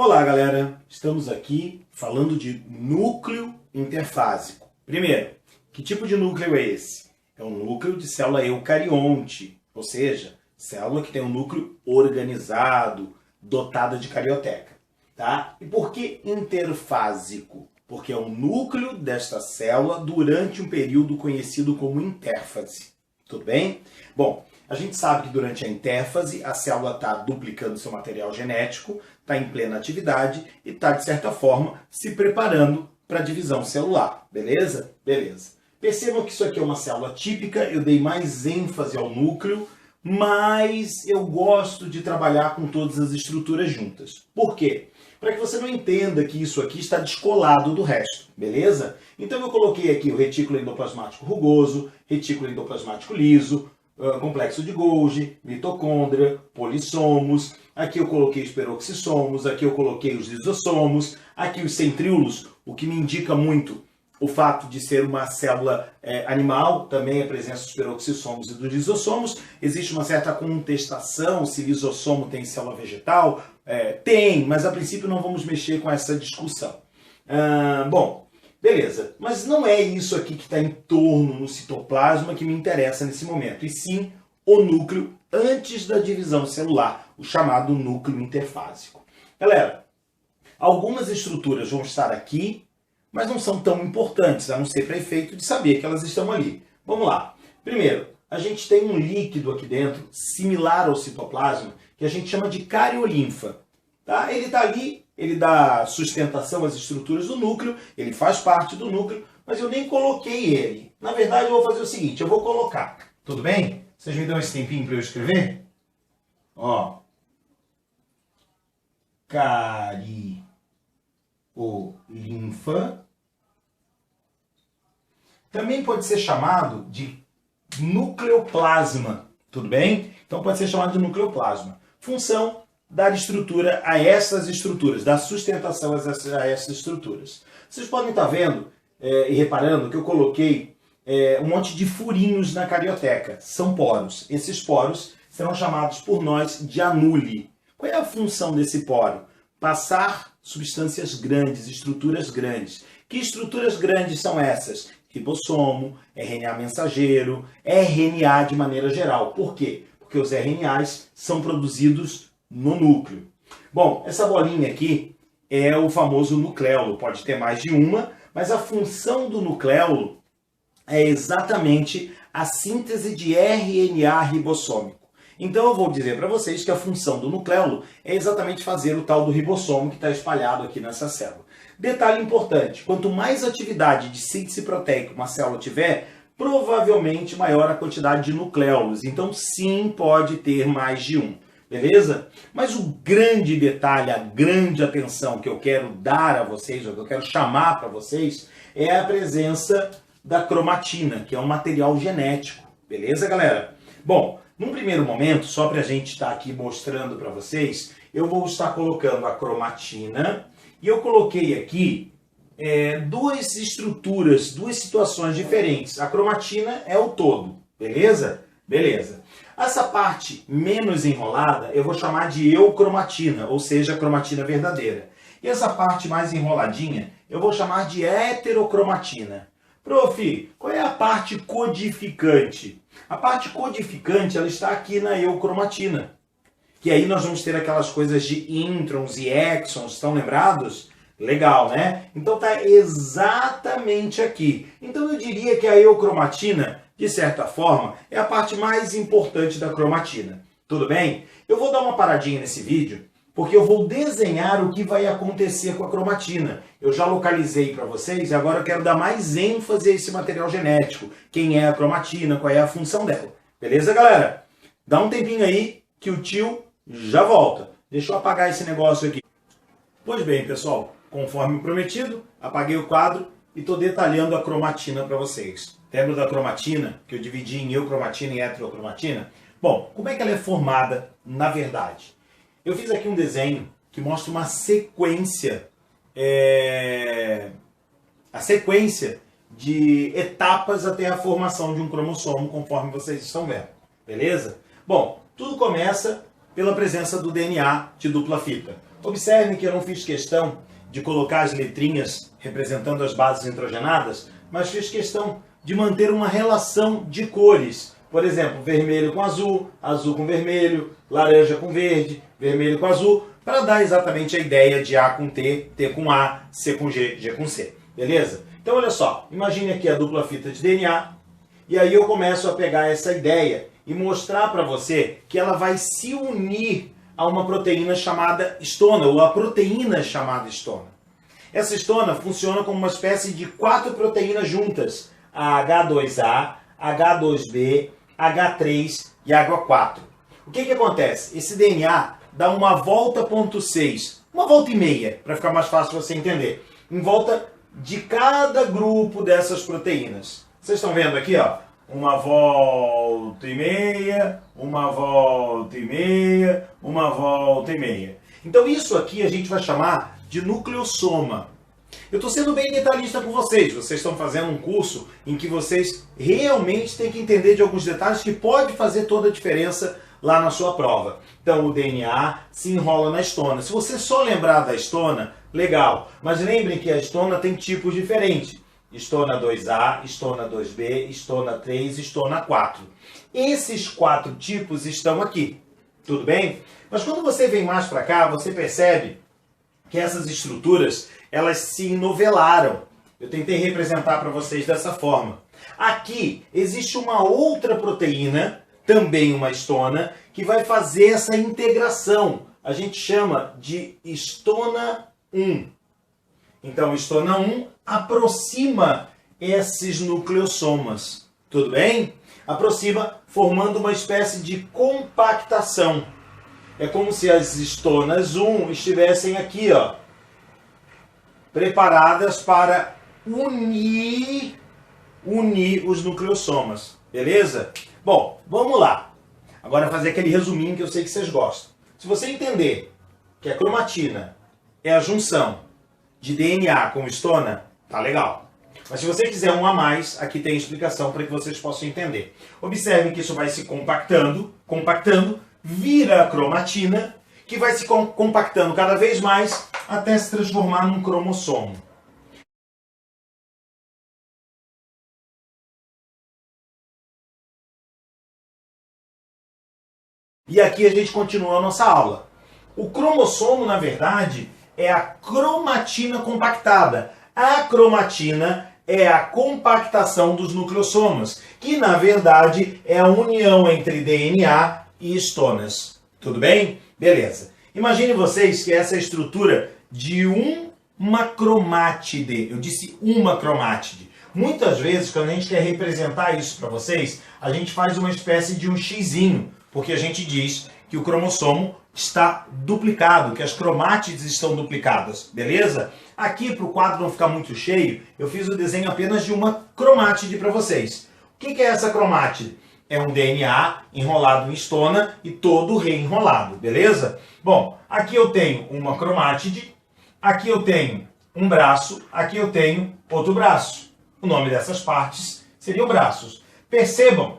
Olá, galera! Estamos aqui falando de núcleo interfásico. Primeiro, que tipo de núcleo é esse? É um núcleo de célula eucarionte, ou seja, célula que tem um núcleo organizado, dotada de carioteca. Tá? E por que interfásico? Porque é o núcleo desta célula durante um período conhecido como intérfase. Tudo bem? Bom, a gente sabe que durante a intérfase a célula está duplicando seu material genético, está em plena atividade e está, de certa forma, se preparando para a divisão celular. Beleza? Beleza. Percebam que isso aqui é uma célula típica, eu dei mais ênfase ao núcleo, mas eu gosto de trabalhar com todas as estruturas juntas. Por quê? Para que você não entenda que isso aqui está descolado do resto, beleza? Então eu coloquei aqui o retículo endoplasmático rugoso, retículo endoplasmático liso, complexo de Golgi, mitocôndria, polissomos, aqui eu coloquei os peroxissomos, aqui eu coloquei os lisossomos, aqui os centríolos, o que me indica muito o fato de ser uma célula animal, também a presença dos peroxissomos e dos lisossomos. Existe uma certa contestação se lisossomo tem célula vegetal. Tem, mas a princípio não vamos mexer com essa discussão. Bom, beleza, mas não é isso aqui que está em torno no citoplasma que me interessa nesse momento, e sim o núcleo antes da divisão celular, o chamado núcleo interfásico. Galera, algumas estruturas vão estar aqui, mas não são tão importantes, a não ser para efeito de saber que elas estão ali. Vamos lá. Primeiro, a gente tem um líquido aqui dentro, similar ao citoplasma, que a gente chama de cariolinfa. Tá? Ele está ali, ele dá sustentação às estruturas do núcleo, ele faz parte do núcleo, mas eu nem coloquei ele. Na verdade, eu vou fazer o seguinte, eu vou colocar. Tudo bem? Vocês me dão esse tempinho para eu escrever? Ó. Cariolinfa. Também pode ser chamado de nucleoplasma. Tudo bem? Então pode ser chamado de nucleoplasma. Função: dar estrutura a essas estruturas, dar sustentação a essas estruturas. Vocês podem estar vendo e reparando que eu coloquei um monte de furinhos na carioteca. São poros. Esses poros serão chamados por nós de anule. Qual é a função desse poro? Passar substâncias grandes, estruturas grandes. Que estruturas grandes são essas? Ribossomo, RNA mensageiro, RNA de maneira geral. Por quê? Porque os RNAs são produzidos no núcleo. Bom, essa bolinha aqui é o famoso nucleolo. Pode ter mais de uma, mas a função do nucleolo é exatamente a síntese de RNA ribossômico. Então eu vou dizer para vocês que a função do nucleolo é exatamente fazer o tal do ribossomo que está espalhado aqui nessa célula. Detalhe importante, quanto mais atividade de síntese proteica uma célula tiver, provavelmente maior a quantidade de nucleolos. Então sim, pode ter mais de um. Beleza? Mas o grande detalhe, a grande atenção que eu quero dar a vocês, ou que eu quero chamar para vocês, é a presença da cromatina, que é um material genético. Beleza, galera? Bom, num primeiro momento, só para a gente estar aqui mostrando para vocês, eu vou estar colocando a cromatina e eu coloquei aqui duas estruturas, duas situações diferentes. A cromatina é o todo, beleza? Beleza. Essa parte menos enrolada eu vou chamar de eucromatina, ou seja, a cromatina verdadeira. E essa parte mais enroladinha eu vou chamar de heterocromatina. Prof, qual é a parte codificante? A parte codificante ela está aqui na eucromatina. Que aí nós vamos ter aquelas coisas de introns e exons, estão lembrados? Legal, né? Então está exatamente aqui. Então eu diria que a eucromatina, de certa forma, é a parte mais importante da cromatina. Tudo bem? Eu vou dar uma paradinha nesse vídeo, porque eu vou desenhar o que vai acontecer com a cromatina. Eu já localizei para vocês e agora eu quero dar mais ênfase a esse material genético. Quem é a cromatina, qual é a função dela. Beleza, galera? Dá um tempinho aí que o tio já volta. Deixa eu apagar esse negócio aqui. Pois bem, pessoal, conforme prometido, apaguei o quadro e estou detalhando a cromatina para vocês. Lembra da cromatina, que eu dividi em eucromatina e heterocromatina? Bom, como é que ela é formada na verdade? Eu fiz aqui um desenho que mostra uma sequência, a sequência de etapas até a formação de um cromossomo, conforme vocês estão vendo. Beleza? Bom, tudo começa pela presença do DNA de dupla fita. Observe que eu não fiz questão de colocar as letrinhas representando as bases nitrogenadas, mas fiz questão de manter uma relação de cores. Por exemplo, vermelho com azul, azul com vermelho, laranja com verde, vermelho com azul, para dar exatamente a ideia de A com T, T com A, C com G, G com C. Beleza? Então olha só, imagine aqui a dupla fita de DNA, e aí eu começo a pegar essa ideia e mostrar para você que ela vai se unir a uma proteína chamada histona, ou a proteína chamada histona. Essa histona funciona como uma espécie de 4 proteínas juntas, a H2A, H2B, H3 e H4. O que acontece? Esse DNA dá uma volta ponto 6, uma volta e meia, para ficar mais fácil você entender, em volta de cada grupo dessas proteínas. Vocês estão vendo aqui, ó, uma volta e meia, uma volta e meia, uma volta e meia. Então isso aqui a gente vai chamar de nucleossoma. Eu estou sendo bem detalhista com vocês. Vocês estão fazendo um curso em que vocês realmente têm que entender de alguns detalhes que pode fazer toda a diferença lá na sua prova. Então o DNA se enrola na histona. Se você só lembrar da histona, legal. Mas lembrem que a histona tem tipos diferentes. Histona 2A, histona 2B, histona 3, histona 4. Esses 4 tipos estão aqui. Tudo bem? Mas quando você vem mais para cá, você percebe que essas estruturas, elas se novelaram. Eu tentei representar para vocês dessa forma. Aqui existe uma outra proteína, também uma histona, que vai fazer essa integração. A gente chama de histona 1. Então, histona 1 aproxima esses nucleossomas. Tudo bem? Aproxima, formando uma espécie de compactação. É como se as histonas 1 estivessem aqui, ó, preparadas para unir os nucleossomas. Beleza? Bom, vamos lá. Agora fazer aquele resuminho que eu sei que vocês gostam. Se você entender que a cromatina é a junção de DNA com histona, tá legal. Mas se você quiser um a mais, aqui tem explicação para que vocês possam entender. Observem que isso vai se compactando, vira a cromatina, que vai se compactando cada vez mais até se transformar num cromossomo. E aqui a gente continua a nossa aula. O cromossomo, na verdade, é a cromatina compactada. A cromatina é a compactação dos nucleossomas, que na verdade é a união entre DNA e histonas. Tudo bem? Beleza. Imagine vocês que essa estrutura de uma cromátide, eu disse uma cromátide. Muitas vezes, quando a gente quer representar isso para vocês, a gente faz uma espécie de um xizinho, porque a gente diz que o cromossomo está duplicado, que as cromátides estão duplicadas, beleza? Aqui, para o quadro não ficar muito cheio, eu fiz o desenho apenas de uma cromátide para vocês. O que é essa cromátide? É um DNA enrolado em histona e todo reenrolado, beleza? Bom, aqui eu tenho uma cromátide, aqui eu tenho um braço, aqui eu tenho outro braço. O nome dessas partes seriam braços. Percebam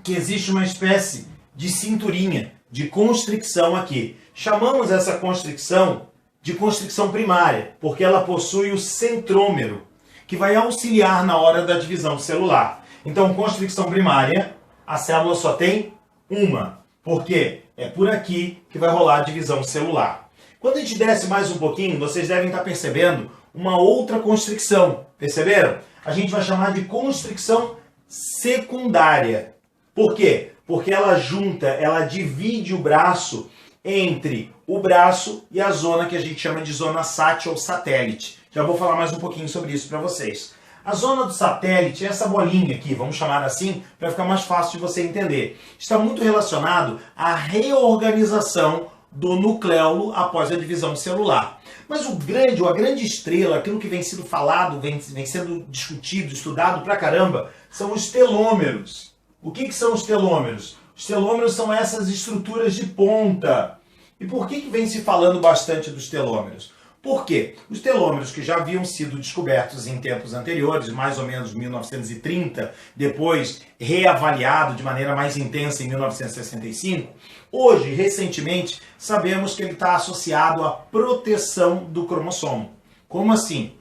que existe uma espécie de cinturinha, de constricção aqui. Chamamos essa constricção de constricção primária, porque ela possui o centrômero, que vai auxiliar na hora da divisão celular. Então, constricção primária, a célula só tem uma, porque é por aqui que vai rolar a divisão celular. Quando a gente desce mais um pouquinho, vocês devem estar percebendo uma outra constricção. Perceberam? A gente vai chamar de constricção secundária. Por quê? Porque ela junta, ela divide o braço entre o braço e a zona que a gente chama de zona SAT ou satélite. Já vou falar mais um pouquinho sobre isso para vocês. A zona do satélite é essa bolinha aqui, vamos chamar assim, para ficar mais fácil de você entender. Está muito relacionado à reorganização do nucleolo após a divisão celular. Mas a grande estrela, aquilo que vem sendo falado, vem sendo discutido, estudado pra caramba, são os telômeros. O que são os telômeros? Os telômeros são essas estruturas de ponta. E por que vem se falando bastante dos telômeros? Por quê? Os telômeros que já haviam sido descobertos em tempos anteriores, mais ou menos 1930, depois reavaliado de maneira mais intensa em 1965, hoje, recentemente, sabemos que ele está associado à proteção do cromossomo. Como assim?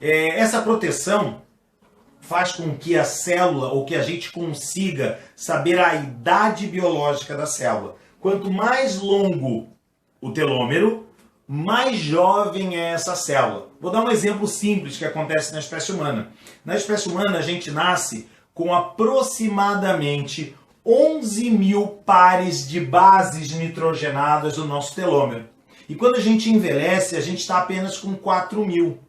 Essa proteção faz com que a célula, ou que a gente consiga saber a idade biológica da célula. Quanto mais longo o telômero, mais jovem é essa célula. Vou dar um exemplo simples que acontece na espécie humana. Na espécie humana, a gente nasce com aproximadamente 11 mil pares de bases nitrogenadas no nosso telômero. E quando a gente envelhece, a gente está apenas com 4 mil.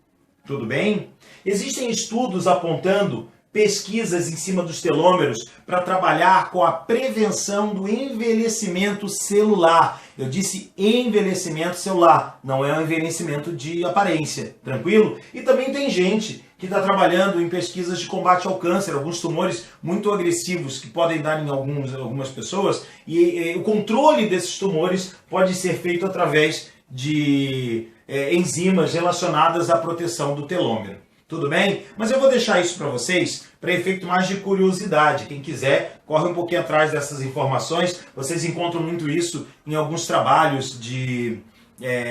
Tudo bem? Existem estudos apontando pesquisas em cima dos telômeros para trabalhar com a prevenção do envelhecimento celular. Eu disse envelhecimento celular, não é um envelhecimento de aparência, tranquilo? E também tem gente que está trabalhando em pesquisas de combate ao câncer, alguns tumores muito agressivos que podem dar em algumas pessoas, e o controle desses tumores pode ser feito através de enzimas relacionadas à proteção do telômero. Tudo bem? Mas eu vou deixar isso para vocês, para efeito mais de curiosidade. Quem quiser, corre um pouquinho atrás dessas informações. Vocês encontram muito isso em alguns trabalhos de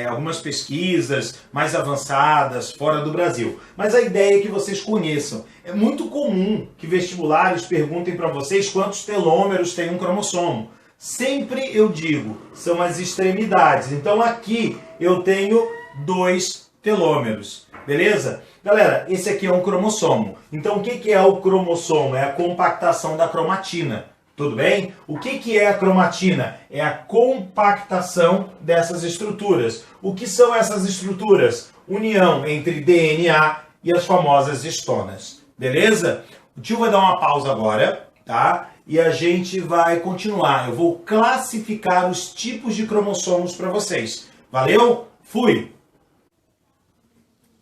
algumas pesquisas mais avançadas fora do Brasil. Mas a ideia é que vocês conheçam. É muito comum que vestibulares perguntem para vocês quantos telômeros tem um cromossomo. Sempre eu digo, são as extremidades. Então aqui eu tenho 2 telômeros. Beleza? Galera, esse aqui é um cromossomo. Então o que é o cromossomo? É a compactação da cromatina. Tudo bem? O que é a cromatina? É a compactação dessas estruturas. O que são essas estruturas? União entre DNA e as famosas histonas. Beleza? O tio vai dar uma pausa agora, tá? E a gente vai continuar. Eu vou classificar os tipos de cromossomos para vocês. Valeu? Fui!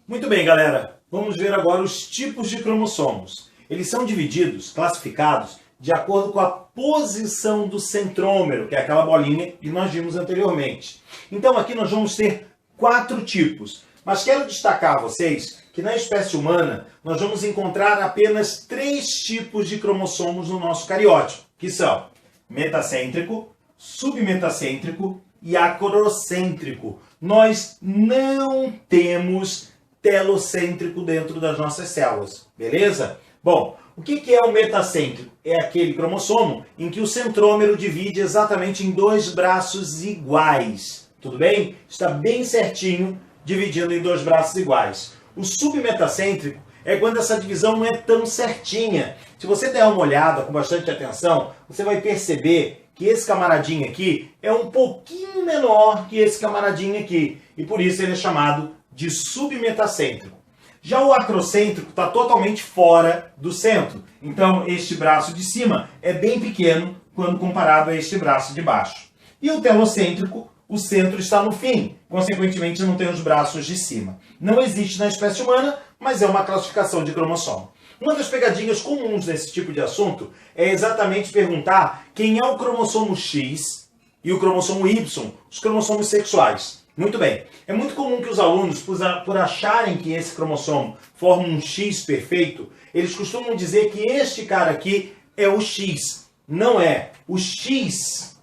Muito bem, galera. Vamos ver agora os tipos de cromossomos. Eles são divididos, classificados, de acordo com a posição do centrômero, que é aquela bolinha que nós vimos anteriormente. Então aqui nós vamos ter 4 tipos. Mas quero destacar a vocês que na espécie humana nós vamos encontrar apenas 3 tipos de cromossomos no nosso cariótipo, que são metacêntrico, submetacêntrico e acrocêntrico. Nós não temos telocêntrico dentro das nossas células, beleza? Bom, o que é o metacêntrico? É aquele cromossomo em que o centrômero divide exatamente em 2 braços iguais, tudo bem? Está bem certinho, dividindo em 2 braços iguais. O submetacêntrico é quando essa divisão não é tão certinha. Se você der uma olhada com bastante atenção, você vai perceber que esse camaradinho aqui é um pouquinho menor que esse camaradinho aqui, e por isso ele é chamado de submetacêntrico. Já o acrocêntrico está totalmente fora do centro. Então este braço de cima é bem pequeno quando comparado a este braço de baixo. E o telocêntrico, o centro está no fim. Consequentemente não tem os braços de cima. Não existe na espécie humana, mas é uma classificação de cromossomo. Uma das pegadinhas comuns nesse tipo de assunto é exatamente perguntar quem é o cromossomo X e o cromossomo Y, os cromossomos sexuais. Muito bem. É muito comum que os alunos, por acharem que esse cromossomo forma um X perfeito, eles costumam dizer que este cara aqui é o X. Não é. O X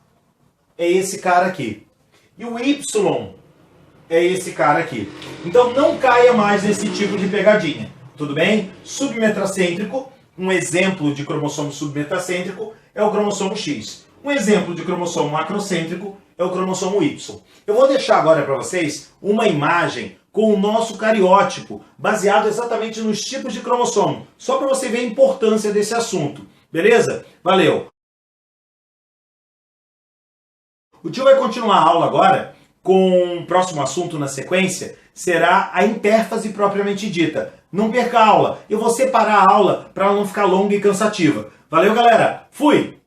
é esse cara aqui. E o Y é esse cara aqui. Então não caia mais nesse tipo de pegadinha. Tudo bem? Submetacêntrico, um exemplo de cromossomo submetacêntrico é o cromossomo X. Um exemplo de cromossomo acrocêntrico é o cromossomo Y. Eu vou deixar agora para vocês uma imagem com o nosso cariótipo, baseado exatamente nos tipos de cromossomo, só para você ver a importância desse assunto. Beleza? Valeu! O tio vai continuar a aula agora com o próximo assunto na sequência, será a intérfase propriamente dita. Não perca a aula, eu vou separar a aula para ela não ficar longa e cansativa. Valeu, galera! Fui!